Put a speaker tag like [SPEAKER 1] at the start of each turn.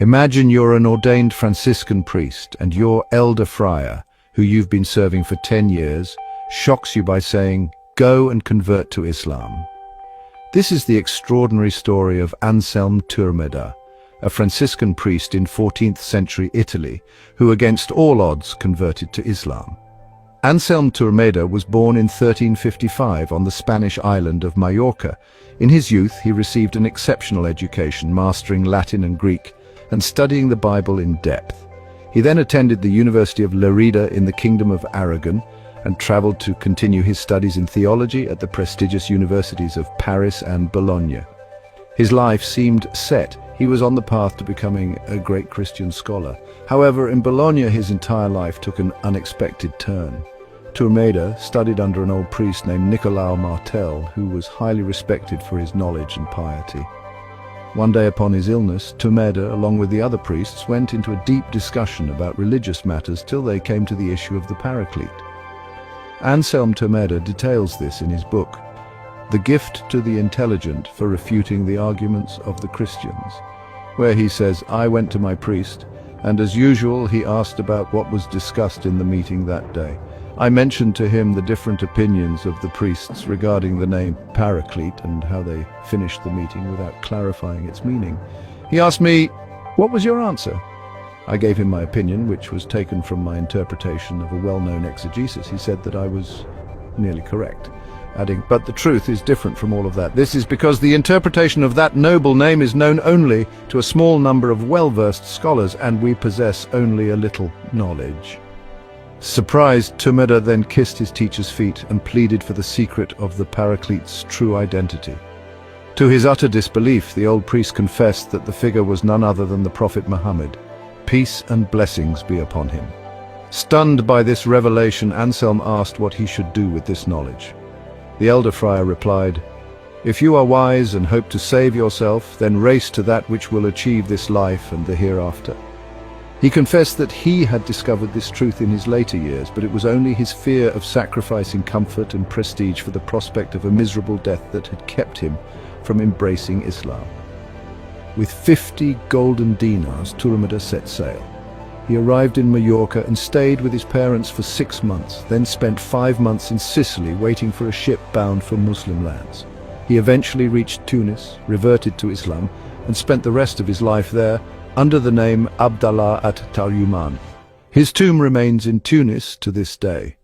[SPEAKER 1] Imagine you're an ordained Franciscan priest and your elder friar, who you've been serving for 10 years, shocks you by saying, "Go and convert to Islam." This is the extraordinary story of Anselm Turmeda, a Franciscan priest in 14th century Italy, who against all odds converted to Islam. Anselm Turmeda was born in 1355 on the Spanish island of Majorca. In his youth, he received an exceptional education, mastering Latin and Greek, and studying the Bible in depth. He then attended the University of Lerida in the Kingdom of Aragon and traveled to continue his studies in theology at the prestigious universities of Paris and Bologna. His life seemed set. He was on the path to becoming a great Christian scholar. However, in Bologna, his entire life took an unexpected turn. Turmeda studied under an old priest named Nicolau Martel, who was highly respected for his knowledge and piety. One day upon his illness, Turmeda, along with the other priests, went into a deep discussion about religious matters till they came to the issue of the Paraclete. Anselm Turmeda details this in his book, The Gift to the Intelligent for Refuting the Arguments of the Christians, where he says, "I went to my priest, and as usual he asked about what was discussed in the meeting that day. I mentioned to him the different opinions of the priests regarding the name Paraclete and how they finished the meeting without clarifying its meaning. He asked me, 'What was your answer?' I gave him my opinion, which was taken from my interpretation of a well-known exegesis. He said that I was nearly correct, adding, 'But the truth is different from all of that. This is because the interpretation of that noble name is known only to a small number of well-versed scholars, and we possess only a little knowledge.' Surprised, Turmeda then kissed his teacher's feet and pleaded for the secret of the Paraclete's true identity. To his utter disbelief, the old priest confessed that the figure was none other than the Prophet Muhammad. Peace and blessings be upon him. Stunned by this revelation, Anselm asked what he should do with this knowledge. The elder friar replied, "If you are wise and hope to save yourself, then race to that which will achieve this life and the hereafter." He confessed that he had discovered this truth in his later years, but it was only his fear of sacrificing comfort and prestige for the prospect of a miserable death that had kept him from embracing Islam. With 50 golden dinars, Turmeda set sail. He arrived in Majorca and stayed with his parents for 6 months, then spent 5 months in Sicily waiting for a ship bound for Muslim lands. He eventually reached Tunis, reverted to Islam, and spent the rest of his life there under the name Abdallah at Talyuman. His tomb remains in Tunis to this day.